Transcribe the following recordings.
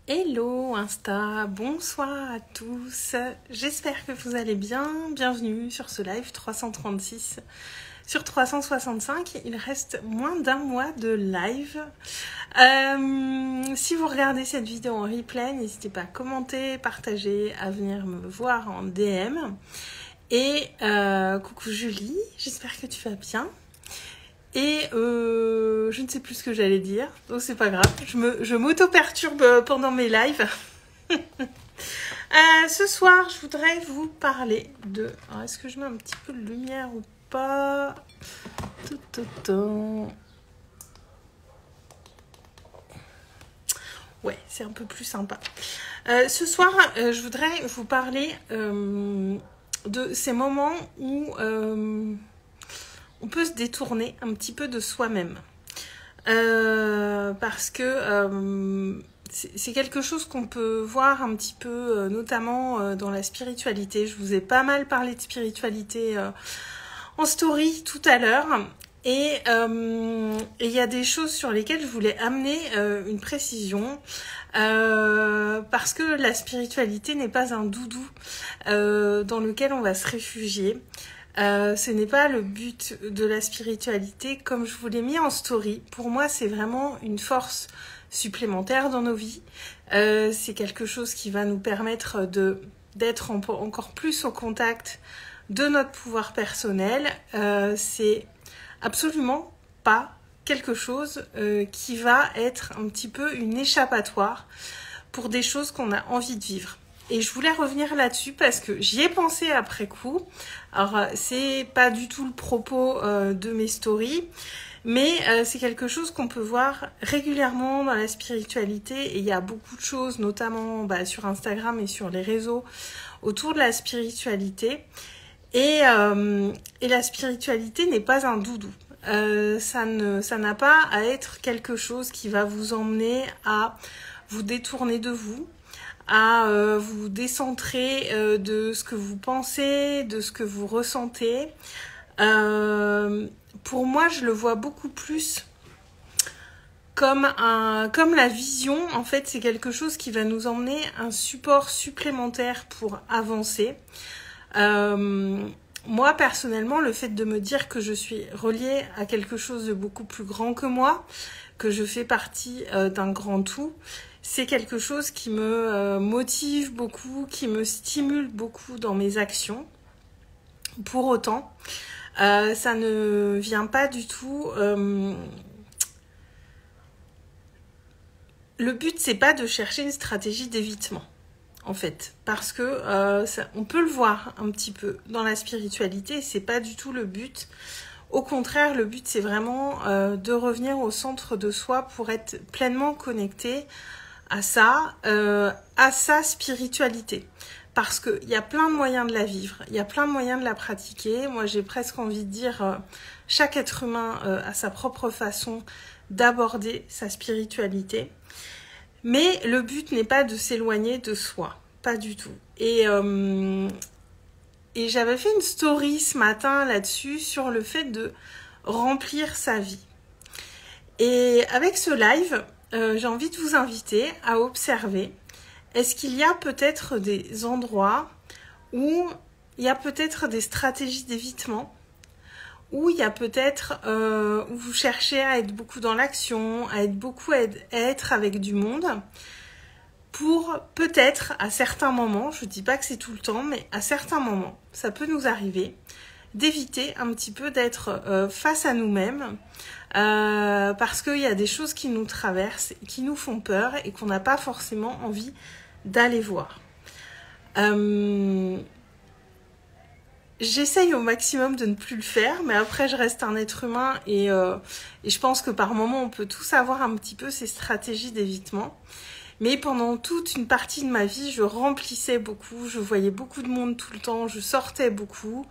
Hello Insta, bonsoir à tous, j'espère que vous allez bien, bienvenue sur ce live 336. Sur 365, il reste moins d'un mois de live. Si vous regardez cette vidéo en replay, n'hésitez pas à commenter, partager, à venir me voir en DM. Et coucou Julie, j'espère que tu vas bien. Et je ne sais plus ce que j'allais dire, donc c'est pas grave, je m'auto-perturbe pendant mes lives. Ce soir, je voudrais vous parler de... Alors, est-ce que je mets un petit peu de lumière ou pas? Ouais, c'est un peu plus sympa. Ce soir, je voudrais vous parler de ces moments où... on peut se détourner un petit peu de soi-même. Parce que c'est quelque chose qu'on peut voir un petit peu, notamment dans la spiritualité. Je vous ai pas mal parlé de spiritualité en story tout à l'heure. Et il y a des choses sur lesquelles je voulais amener une précision. Parce que la spiritualité n'est pas un doudou dans lequel on va se réfugier. Ce n'est pas le but de la spiritualité comme je vous l'ai mis en story. Pour moi, c'est vraiment une force supplémentaire dans nos vies. C'est quelque chose qui va nous permettre d'être encore plus au contact de notre pouvoir personnel. C'est absolument pas quelque chose qui va être un petit peu une échappatoire pour des choses qu'on a envie de vivre. Et je voulais revenir là-dessus parce que j'y ai pensé après coup. Alors, c'est pas du tout le propos de mes stories, mais c'est quelque chose qu'on peut voir régulièrement dans la spiritualité. Et il y a beaucoup de choses, notamment sur Instagram et sur les réseaux, autour de la spiritualité. Et la spiritualité n'est pas un doudou. Ça n'a pas à être quelque chose qui va vous emmener à vous détourner de vous, à vous décentrer de ce que vous pensez, de ce que vous ressentez. Pour moi, je le vois beaucoup plus comme la vision. En fait, c'est quelque chose qui va nous emmener un support supplémentaire pour avancer. Moi, personnellement, le fait de me dire que je suis reliée à quelque chose de beaucoup plus grand que moi, que je fais partie d'un grand tout, c'est quelque chose qui me motive beaucoup, qui me stimule beaucoup dans mes actions. Pour autant, ça ne vient pas du tout... Le but, c'est pas de chercher une stratégie d'évitement, en fait. Parce que on peut le voir un petit peu dans la spiritualité, c'est pas du tout le but. Au contraire, le but, c'est vraiment de revenir au centre de soi pour être pleinement connecté à ça, à sa spiritualité. Parce qu'il y a plein de moyens de la vivre, il y a plein de moyens de la pratiquer. Moi, j'ai presque envie de dire, chaque être humain a sa propre façon d'aborder sa spiritualité. Mais le but n'est pas de s'éloigner de soi, pas du tout. Et j'avais fait une story ce matin là-dessus, sur le fait de remplir sa vie. Et avec ce live... j'ai envie de vous inviter à observer, est-ce qu'il y a peut-être des endroits où il y a peut-être des stratégies d'évitement, où il y a peut-être, où vous cherchez à être beaucoup dans l'action, à être avec du monde, pour peut-être à certains moments, je ne dis pas que c'est tout le temps, mais à certains moments, ça peut nous arriver, d'éviter un petit peu d'être face à nous-mêmes, parce qu'il y a des choses qui nous traversent, qui nous font peur et qu'on n'a pas forcément envie d'aller voir. J'essaye au maximum de ne plus le faire, mais après je reste un être humain et je pense que par moment on peut tous avoir un petit peu ces stratégies d'évitement. Mais pendant toute une partie de ma vie, je remplissais beaucoup, je voyais beaucoup de monde tout le temps, je sortais beaucoup.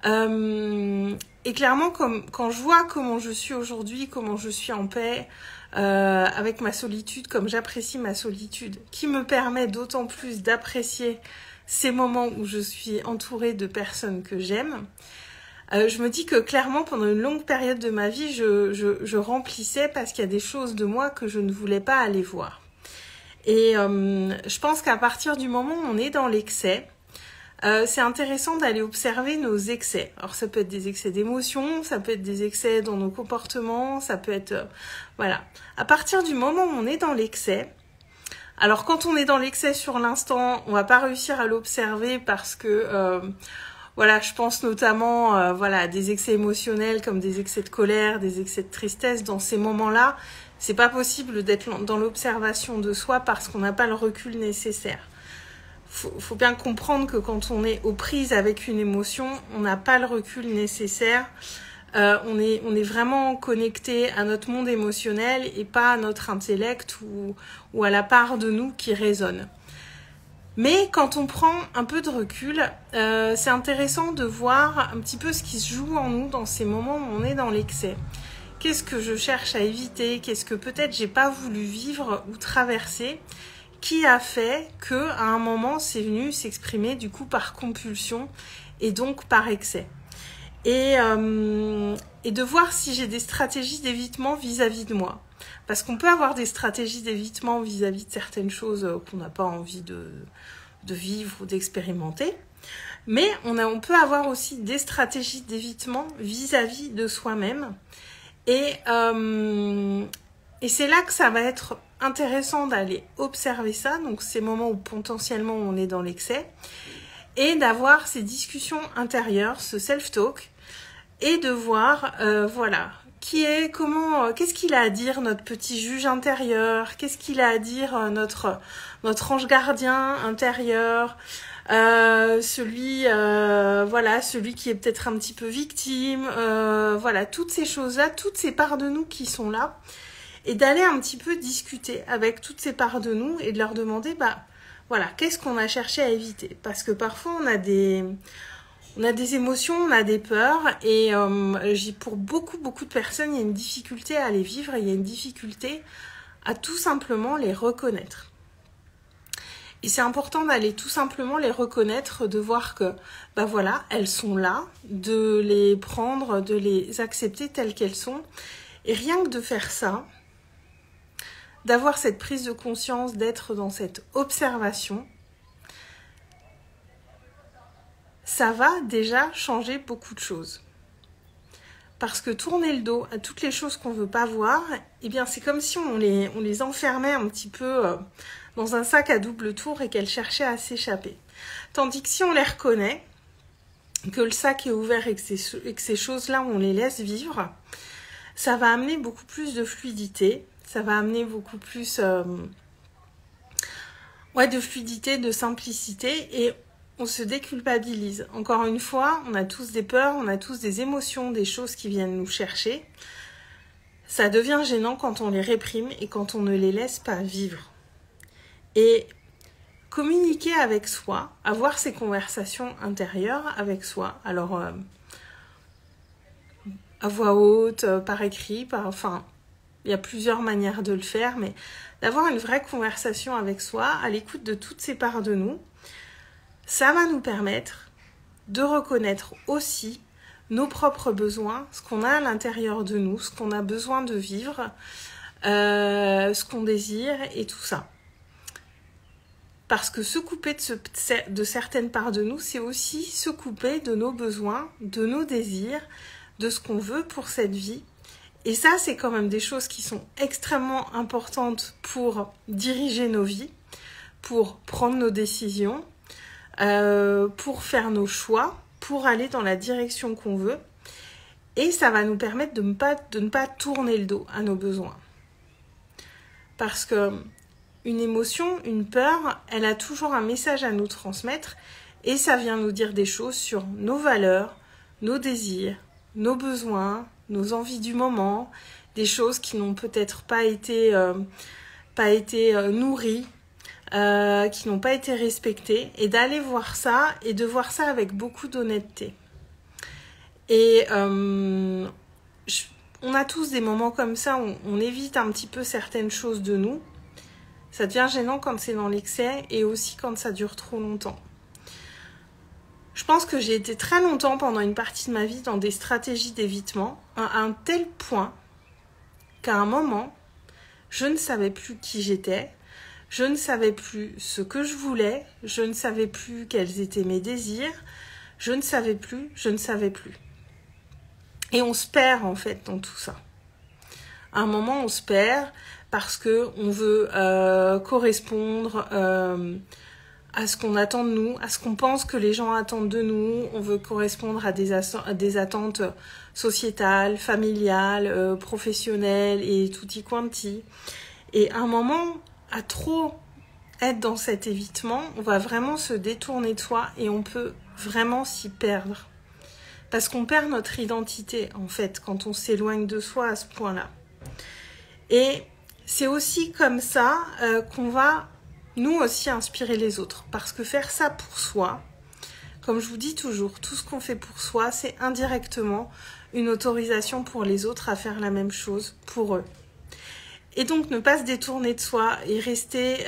Et clairement, quand je vois comment je suis aujourd'hui, comment je suis en paix avec ma solitude, comme j'apprécie ma solitude, qui me permet d'autant plus d'apprécier ces moments où je suis entourée de personnes que j'aime, je me dis que clairement, pendant une longue période de ma vie, je remplissais parce qu'il y a des choses de moi que je ne voulais pas aller voir. Et je pense qu'à partir du moment où on est dans l'excès, c'est intéressant d'aller observer nos excès. Alors ça peut être des excès d'émotions, ça peut être des excès dans nos comportements, ça peut être... voilà. À partir du moment où on est dans l'excès, alors quand on est dans l'excès sur l'instant, on va pas réussir à l'observer parce que... voilà, je pense notamment voilà, à des excès émotionnels comme des excès de colère, des excès de tristesse. Dans ces moments-là, c'est pas possible d'être dans l'observation de soi parce qu'on n'a pas le recul nécessaire. Faut bien comprendre que quand on est aux prises avec une émotion, on n'a pas le recul nécessaire. On est vraiment connecté à notre monde émotionnel et pas à notre intellect ou à la part de nous qui résonne. Mais quand on prend un peu de recul, c'est intéressant de voir un petit peu ce qui se joue en nous dans ces moments où on est dans l'excès. Qu'est-ce que je cherche à éviter? Qu'est-ce que peut-être j'ai pas voulu vivre ou traverser? Qui a fait que à un moment c'est venu s'exprimer du coup par compulsion et donc par excès? Et de voir si j'ai des stratégies d'évitement vis-à-vis de moi. Parce qu'on peut avoir des stratégies d'évitement vis-à-vis de certaines choses qu'on n'a pas envie de vivre ou d'expérimenter. Mais on peut avoir aussi des stratégies d'évitement vis-à-vis de soi-même. Et c'est là que ça va être intéressant d'aller observer ça. Donc ces moments où potentiellement on est dans l'excès. Et d'avoir ces discussions intérieures, ce self-talk. Et de voir, voilà... qu'est-ce qu'il a à dire notre petit juge intérieur, qu'est-ce qu'il a à dire notre ange gardien intérieur, celui qui est peut-être un petit peu victime, voilà, toutes ces choses-là, toutes ces parts de nous qui sont là, et d'aller un petit peu discuter avec toutes ces parts de nous et de leur demander, voilà, qu'est-ce qu'on a cherché à éviter? Parce que parfois on a des émotions, on a des peurs et pour beaucoup de personnes, il y a une difficulté à les vivre et il y a une difficulté à tout simplement les reconnaître. Et c'est important d'aller tout simplement les reconnaître, de voir que, voilà, elles sont là, de les prendre, de les accepter telles qu'elles sont. Et rien que de faire ça, d'avoir cette prise de conscience, d'être dans cette observation, ça va déjà changer beaucoup de choses. Parce que tourner le dos à toutes les choses qu'on ne veut pas voir, eh bien c'est comme si on les enfermait un petit peu dans un sac à double tour et qu'elles cherchaient à s'échapper. Tandis que si on les reconnaît, que le sac est ouvert et que ces choses-là, on les laisse vivre, ça va amener beaucoup plus de fluidité, ça va amener beaucoup plus de fluidité, de simplicité et on se déculpabilise. Encore une fois, on a tous des peurs, on a tous des émotions, des choses qui viennent nous chercher. Ça devient gênant quand on les réprime et quand on ne les laisse pas vivre. Et communiquer avec soi, avoir ces conversations intérieures avec soi, alors à voix haute, par écrit, il y a plusieurs manières de le faire, mais d'avoir une vraie conversation avec soi, à l'écoute de toutes ces parts de nous, ça va nous permettre de reconnaître aussi nos propres besoins, ce qu'on a à l'intérieur de nous, ce qu'on a besoin de vivre, ce qu'on désire et tout ça. Parce que se couper de certaines parts de nous, c'est aussi se couper de nos besoins, de nos désirs, de ce qu'on veut pour cette vie. Et ça, c'est quand même des choses qui sont extrêmement importantes pour diriger nos vies, pour prendre nos décisions, pour faire nos choix, pour aller dans la direction qu'on veut. Et ça va nous permettre de ne pas tourner le dos à nos besoins. Parce que une émotion, une peur, elle a toujours un message à nous transmettre et ça vient nous dire des choses sur nos valeurs, nos désirs, nos besoins, nos envies du moment, des choses qui n'ont peut-être pas été nourries, qui n'ont pas été respectées, et d'aller voir ça et de voir ça avec beaucoup d'honnêteté. Et on a tous des moments comme ça où on évite un petit peu certaines choses de nous. Ça devient gênant quand c'est dans l'excès et aussi quand ça dure trop longtemps. Je pense que j'ai été très longtemps pendant une partie de ma vie dans des stratégies d'évitement à un tel point qu'à un moment, je ne savais plus qui j'étais, Je ne savais plus ce que je voulais, je ne savais plus quels étaient mes désirs, je ne savais plus. Et on se perd en fait dans tout ça. À un moment, on se perd parce qu'on veut correspondre à ce qu'on attend de nous, à ce qu'on pense que les gens attendent de nous. On veut correspondre à des attentes sociétales, familiales, professionnelles et tutti quanti. Et à un moment, à trop être dans cet évitement, on va vraiment se détourner de soi et on peut vraiment s'y perdre. Parce qu'on perd notre identité, en fait, quand on s'éloigne de soi à ce point-là. Et c'est aussi comme ça qu'on va, nous aussi, inspirer les autres. Parce que faire ça pour soi, comme je vous dis toujours, tout ce qu'on fait pour soi, c'est indirectement une autorisation pour les autres à faire la même chose pour eux. Et donc, ne pas se détourner de soi et rester...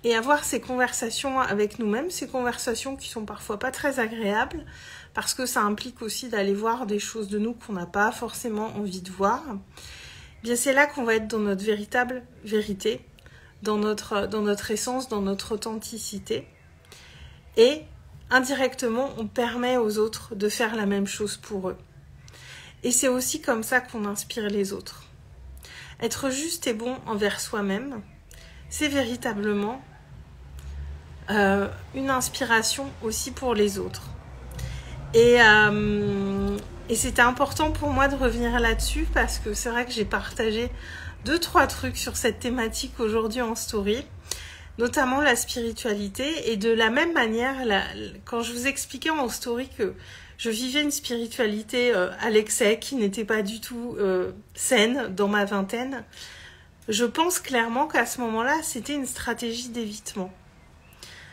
et avoir ces conversations avec nous-mêmes, ces conversations qui sont parfois pas très agréables, parce que ça implique aussi d'aller voir des choses de nous qu'on n'a pas forcément envie de voir. Bien, c'est là qu'on va être dans notre véritable vérité, dans notre essence, dans notre authenticité. Et indirectement, on permet aux autres de faire la même chose pour eux. Et c'est aussi comme ça qu'on inspire les autres. Être juste et bon envers soi-même, c'est véritablement une inspiration aussi pour les autres. Et c'était important pour moi de revenir là-dessus parce que c'est vrai que j'ai partagé 2-3 trucs sur cette thématique aujourd'hui en story, notamment la spiritualité. Et de la même manière, quand je vous expliquais en story que je vivais une spiritualité à l'excès qui n'était pas du tout saine dans ma vingtaine, je pense clairement qu'à ce moment-là, c'était une stratégie d'évitement.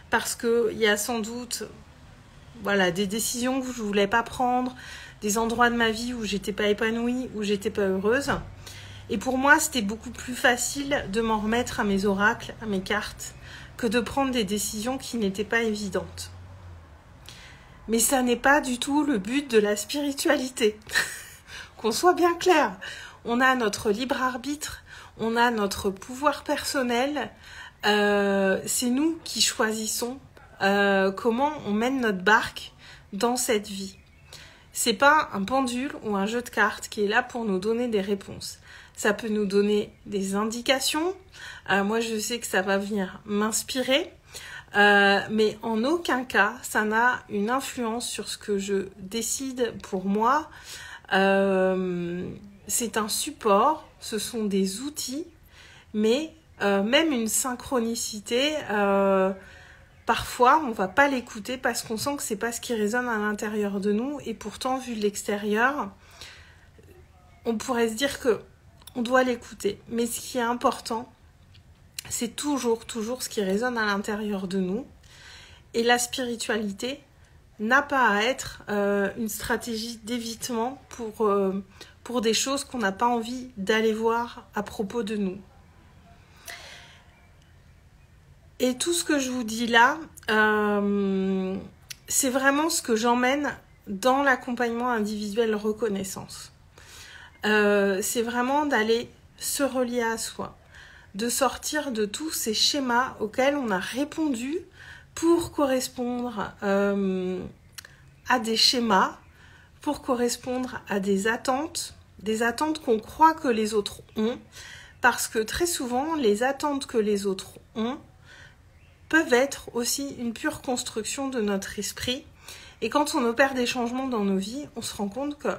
Parce qu'il y a sans doute des décisions que je ne voulais pas prendre, des endroits de ma vie où j'étais pas épanouie, où j'étais pas heureuse. Et pour moi, c'était beaucoup plus facile de m'en remettre à mes oracles, à mes cartes, que de prendre des décisions qui n'étaient pas évidentes. Mais ça n'est pas du tout le but de la spiritualité. Qu'on soit bien clair. On a notre libre arbitre, on a notre pouvoir personnel. C'est nous qui choisissons comment on mène notre barque dans cette vie. C'est pas un pendule ou un jeu de cartes qui est là pour nous donner des réponses. Ça peut nous donner des indications. Moi, je sais que ça va venir m'inspirer. Mais en aucun cas, ça n'a une influence sur ce que je décide pour moi. C'est un support, ce sont des outils, mais même une synchronicité, parfois on va pas l'écouter parce qu'on sent que c'est pas ce qui résonne à l'intérieur de nous, et pourtant vu de l'extérieur, on pourrait se dire que on doit l'écouter. Mais ce qui est important, c'est toujours ce qui résonne à l'intérieur de nous. Et la spiritualité n'a pas à être une stratégie d'évitement pour des choses qu'on n'a pas envie d'aller voir à propos de nous. Et tout ce que je vous dis là, c'est vraiment ce que j'emmène dans l'accompagnement individuel reconnaissance. C'est vraiment d'aller se relier à soi, de sortir de tous ces schémas auxquels on a répondu pour correspondre à des schémas, pour correspondre à des attentes qu'on croit que les autres ont, parce que très souvent, les attentes que les autres ont peuvent être aussi une pure construction de notre esprit. Et quand on opère des changements dans nos vies, on se rend compte que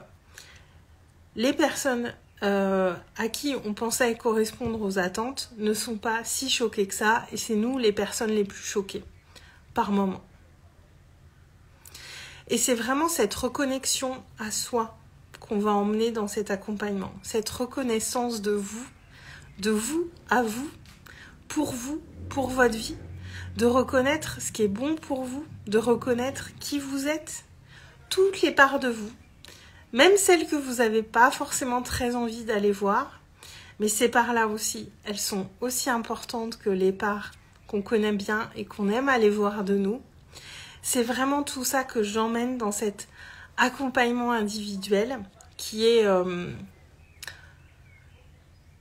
les personnes à qui on pensait correspondre aux attentes ne sont pas si choquées que ça, et c'est nous les personnes les plus choquées par moment. Et c'est vraiment cette reconnexion à soi qu'on va emmener dans cet accompagnement, cette reconnaissance de vous à vous, pour votre vie, de reconnaître ce qui est bon pour vous, de reconnaître qui vous êtes, toutes les parts de vous, même celles que vous n'avez pas forcément très envie d'aller voir, mais ces parts-là aussi, elles sont aussi importantes que les parts qu'on connaît bien et qu'on aime aller voir de nous. C'est vraiment tout ça que j'emmène dans cet accompagnement individuel qui est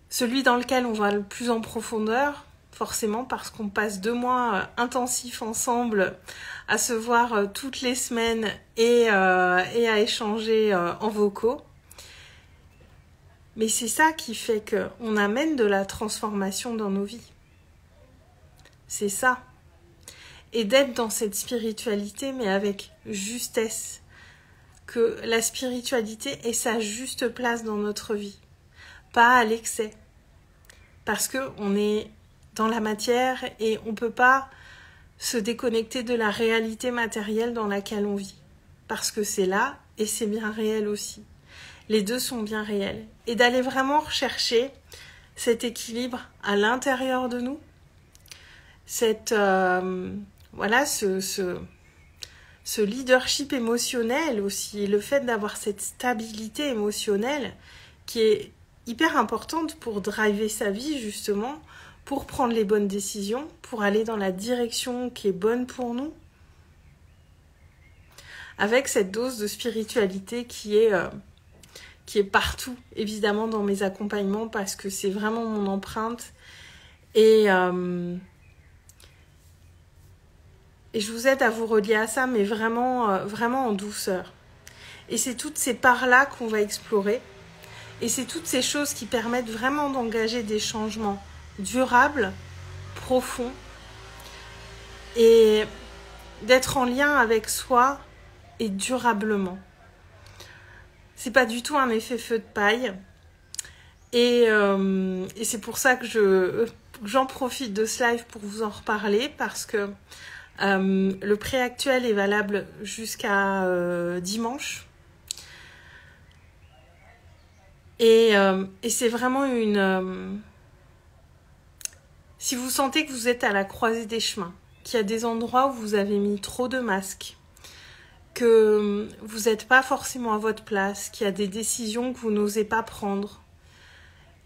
celui dans lequel on va le plus en profondeur, forcément parce qu'on passe 2 mois intensifs ensemble à se voir toutes les semaines et à échanger en vocaux. Mais c'est ça qui fait qu'on amène de la transformation dans nos vies. C'est ça. Et d'être dans cette spiritualité, mais avec justesse. Que la spiritualité ait sa juste place dans notre vie. Pas à l'excès. Parce qu'on est dans la matière et on ne peut pas se déconnecter de la réalité matérielle dans laquelle on vit. Parce que c'est là et c'est bien réel aussi. Les deux sont bien réels. Et d'aller vraiment rechercher cet équilibre à l'intérieur de nous. Voilà, ce leadership émotionnel aussi. Le fait d'avoir cette stabilité émotionnelle qui est hyper importante pour driver sa vie justement, pour prendre les bonnes décisions, pour aller dans la direction qui est bonne pour nous. Avec cette dose de spiritualité qui est partout, évidemment, dans mes accompagnements, parce que c'est vraiment mon empreinte. Et je vous aide à vous relier à ça, mais vraiment, vraiment en douceur. Et c'est toutes ces parts-là qu'on va explorer. Et c'est toutes ces choses qui permettent vraiment d'engager des changements durables, profonds, et d'être en lien avec soi et durablement. C'est pas du tout un effet feu de paille. Et c'est pour ça que j'en profite de ce live pour vous en reparler, parce que le prix actuel est valable jusqu'à dimanche. Et c'est vraiment si vous sentez que vous êtes à la croisée des chemins, qu'il y a des endroits où vous avez mis trop de masques, que vous n'êtes pas forcément à votre place, qu'il y a des décisions que vous n'osez pas prendre,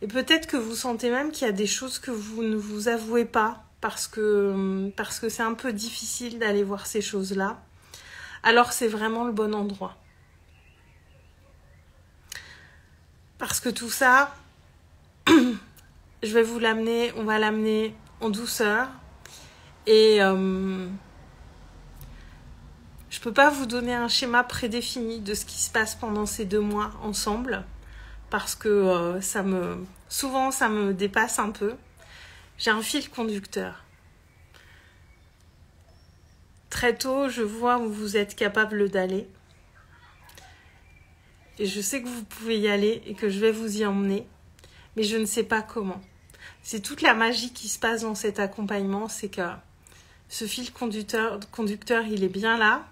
et peut-être que vous sentez même qu'il y a des choses que vous ne vous avouez pas, parce que c'est un peu difficile d'aller voir ces choses-là, alors c'est vraiment le bon endroit. Parce que tout ça, on va l'amener en douceur. Et je peux pas vous donner un schéma prédéfini de ce qui se passe pendant ces 2 mois ensemble. Parce que souvent ça me dépasse un peu. J'ai un fil conducteur. Très tôt, je vois où vous êtes capable d'aller. Et je sais que vous pouvez y aller et que je vais vous y emmener. Mais je ne sais pas comment. C'est toute la magie qui se passe dans cet accompagnement. C'est que ce fil conducteur, il est bien là,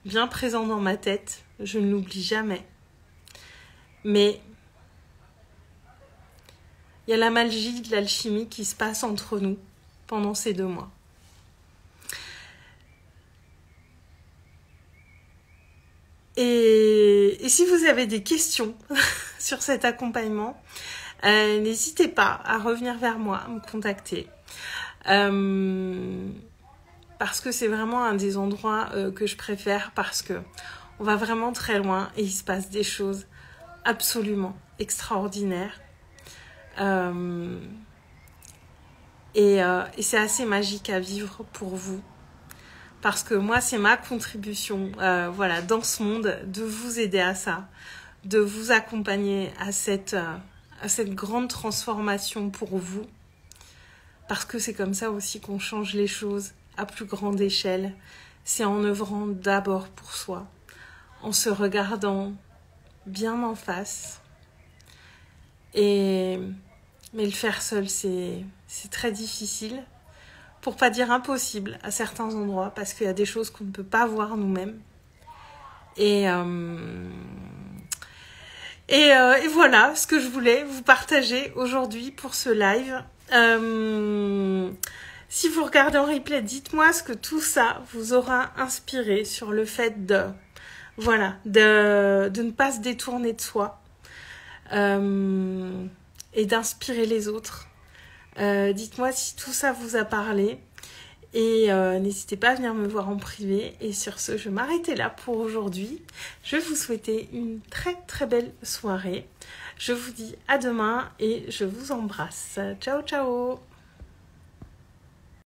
bien présent dans ma tête. Je ne l'oublie jamais. Mais il y a la magie de l'alchimie qui se passe entre nous pendant ces 2 mois. Et si vous avez des questions sur cet accompagnement, n'hésitez pas à revenir vers moi, à me contacter. Parce que c'est vraiment un des endroits que je préfère, parce que on va vraiment très loin et il se passe des choses absolument extraordinaires. Et c'est assez magique à vivre pour vous. Parce que moi, c'est ma contribution voilà, dans ce monde, de vous aider à ça, de vous accompagner à cette grande transformation pour vous. Parce que c'est comme ça aussi qu'on change les choses à plus grande échelle. C'est en œuvrant d'abord pour soi, en se regardant bien en face. Mais le faire seul, c'est très difficile. Pour pas dire impossible à certains endroits, parce qu'il y a des choses qu'on ne peut pas voir nous-mêmes. Et voilà ce que je voulais vous partager aujourd'hui pour ce live. Si vous regardez en replay, dites-moi ce que tout ça vous aura inspiré sur le fait de ne pas se détourner de soi et d'inspirer les autres. Dites-moi si tout ça vous a parlé et n'hésitez pas à venir me voir en privé. Et sur ce, je vais m'arrêter là pour aujourd'hui. Je vais vous souhaiter une très très belle soirée. Je vous dis à demain et je vous embrasse. Ciao ciao.